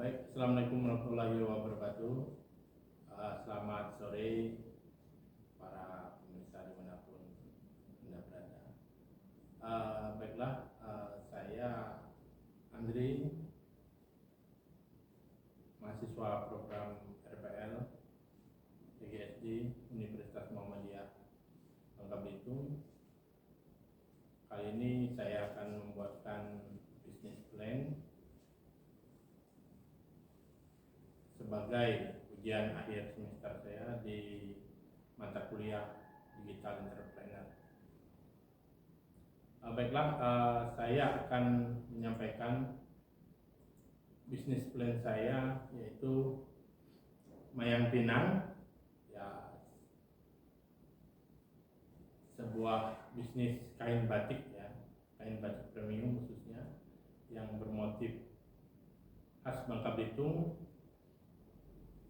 Baik, Assalamualaikum warahmatullahi wabarakatuh. Selamat sore para pemirsa dimanapun Anda berada. Baiklah, saya Andri, mahasiswa program RPL PGSD Universitas Muhammadiyah Bangka Belitung. Kali ini saya akan membuatkan business plan sebagai ujian akhir semester saya di mata kuliah Digital Entrepreneur. Baiklah, saya akan menyampaikan bisnis plan saya, yaitu Mayang Pinang, ya, sebuah bisnis kain batik, ya, kain batik premium khususnya yang bermotif khas Bangka Belitung,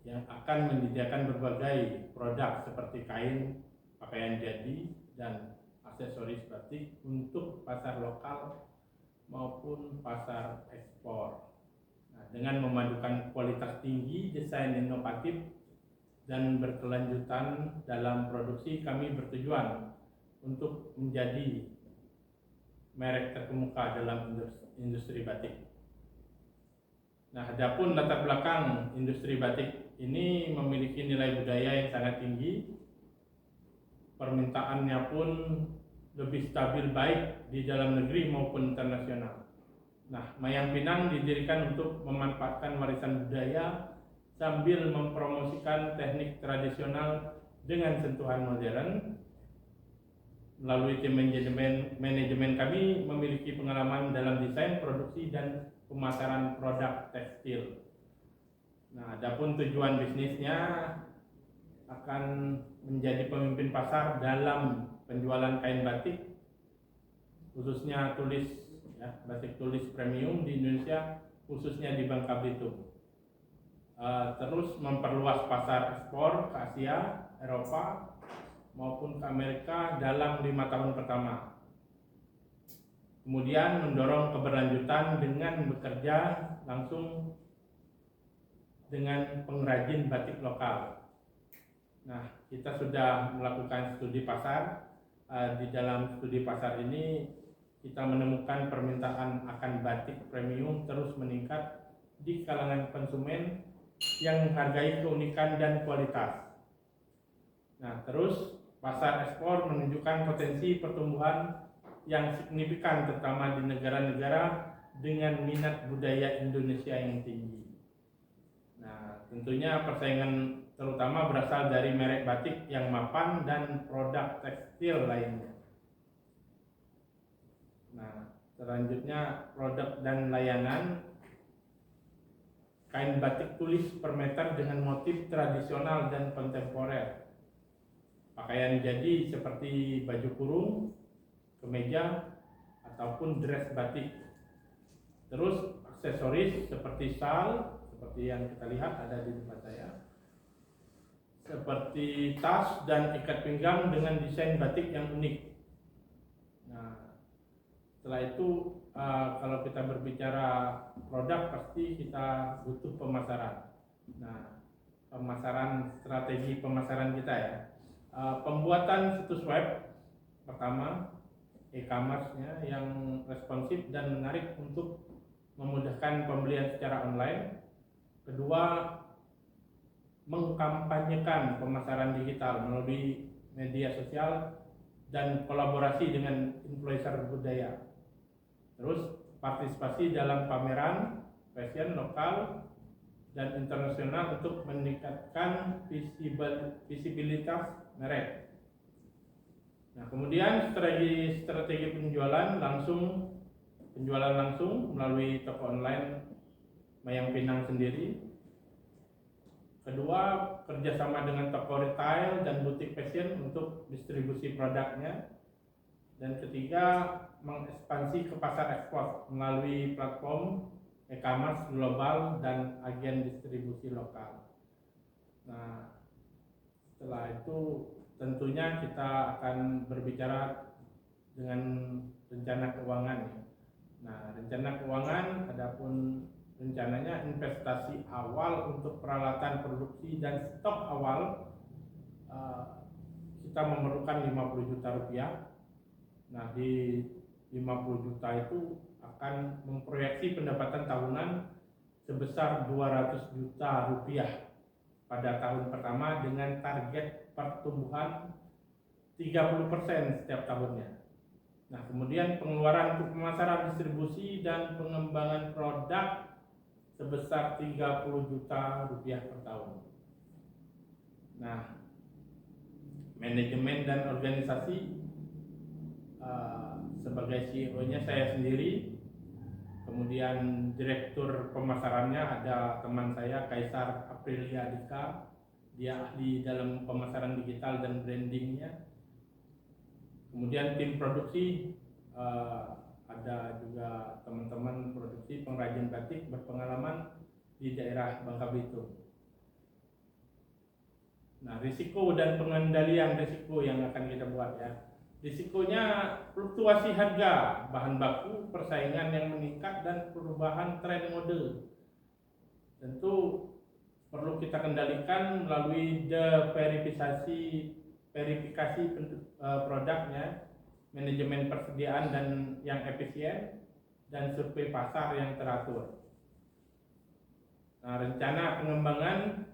yang akan menyediakan berbagai produk seperti kain, pakaian jadi, dan aksesoris batik untuk pasar lokal maupun pasar ekspor. Nah, dengan memadukan kualitas tinggi, desain inovatif, dan berkelanjutan dalam produksi, kami bertujuan untuk menjadi merek terkemuka dalam industri batik. Nah, adapun latar belakang industri batik ini memiliki nilai budaya yang sangat tinggi, permintaannya pun lebih stabil baik di dalam negeri maupun internasional. Nah, Mayang Pinang didirikan untuk memanfaatkan warisan budaya sambil mempromosikan teknik tradisional dengan sentuhan modern. Melalui tim manajemen kami memiliki pengalaman dalam desain, produksi, dan pemasaran produk tekstil. Nah, adapun tujuan bisnisnya akan menjadi pemimpin pasar dalam penjualan kain batik, khususnya tulis, ya, batik tulis premium di Indonesia, khususnya di Bangka Belitung. Terus memperluas pasar ekspor ke Asia, Eropa, maupun ke Amerika dalam 5 tahun pertama. Kemudian mendorong keberlanjutan dengan bekerja langsung dengan pengrajin batik lokal. Nah, kita sudah melakukan studi pasar. Di dalam studi pasar ini kita menemukan permintaan akan batik premium terus meningkat di kalangan konsumen yang menghargai keunikan dan kualitas. Nah, terus pasar ekspor menunjukkan potensi pertumbuhan yang signifikan, terutama di negara-negara dengan minat budaya Indonesia yang tinggi. Nah, tentunya persaingan terutama berasal dari merek batik yang mapan dan produk tekstil lainnya. Nah, selanjutnya produk dan layanan kain batik tulis per meter dengan motif tradisional dan kontemporer. Pakaian jadi seperti baju kurung, kemeja, ataupun dress batik. Terus aksesoris seperti sal, seperti yang kita lihat ada di depan saya, seperti tas dan ikat pinggang dengan desain batik yang unik. Nah, setelah itu kalau kita berbicara produk, pasti kita butuh pemasaran. Nah, strategi pemasaran kita, ya. Pembuatan situs web pertama, e-commerce-nya yang responsif dan menarik untuk memudahkan pembelian secara online. Kedua, mengkampanyekan pemasaran digital melalui media sosial dan kolaborasi dengan influencer budaya. Terus partisipasi dalam pameran fashion lokal dan internasional untuk meningkatkan visibilitas merek. Nah, kemudian strategi penjualan langsung melalui toko online Mayang Pinang sendiri. Kedua, kerjasama dengan toko retail dan butik fashion untuk distribusi produknya. Dan ketiga, mengekspansi ke pasar ekspor melalui platform e-commerce global dan agen distribusi lokal. Nah, setelah itu tentunya kita akan berbicara dengan rencana keuangan. Nah, rencana keuangan, adapun rencananya investasi awal untuk peralatan produksi dan stok awal kita memerlukan 50 juta rupiah. Nah, di 50 juta itu akan memproyeksi pendapatan tahunan sebesar 200 juta rupiah pada tahun pertama dengan target pertumbuhan 30% setiap tahunnya. Nah, kemudian pengeluaran untuk pemasaran, distribusi, dan pengembangan produk sebesar 30 juta rupiah per tahun. Nah, manajemen dan organisasi sebagai CEO-nya saya sendiri, kemudian direktur pemasarannya ada teman saya Kaisar Aprilia Dika, dia ahli dalam pemasaran digital dan brandingnya. Kemudian tim produksi ada juga teman-teman produksi pengrajin batik berpengalaman di daerah Bangka Belitung. Nah, risiko dan pengendalian risiko yang akan kita buat ya. Risikonya fluktuasi harga bahan baku, persaingan yang meningkat, dan perubahan tren mode. Tentu perlu kita kendalikan melalui verifikasi produknya, manajemen persediaan dan yang efisien, dan survei pasar yang teratur. Nah, rencana pengembangan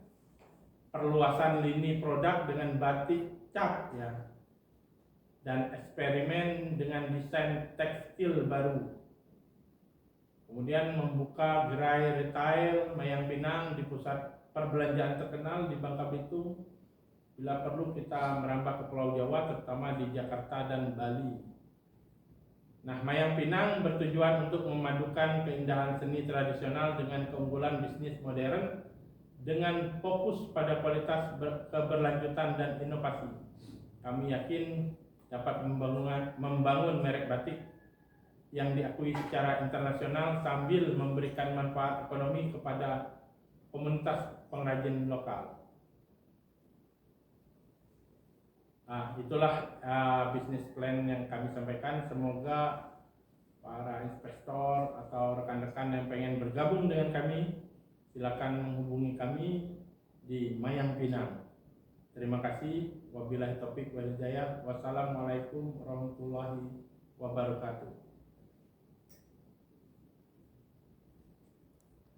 perluasan lini produk dengan batik cap ya, dan eksperimen dengan desain tekstil baru. Kemudian membuka gerai retail Mayang Pinang di pusat perbelanjaan terkenal di Bangka Belitung. Bila perlu kita merambah ke Pulau Jawa, terutama di Jakarta dan Bali. Nah, Mayang Pinang bertujuan untuk memadukan keindahan seni tradisional dengan keunggulan bisnis modern dengan fokus pada kualitas, keberlanjutan, dan inovasi. Kami yakin dapat membangun merek batik yang diakui secara internasional sambil memberikan manfaat ekonomi kepada komunitas pengrajin lokal. Nah, itulah bisnis plan yang kami sampaikan. Semoga para investor atau rekan-rekan yang pengen bergabung dengan kami, silakan menghubungi kami di Mayang Pinang. Terima kasih. Wabillahi taufiq wal hidayah. Wassalamualaikum warahmatullahi wabarakatuh.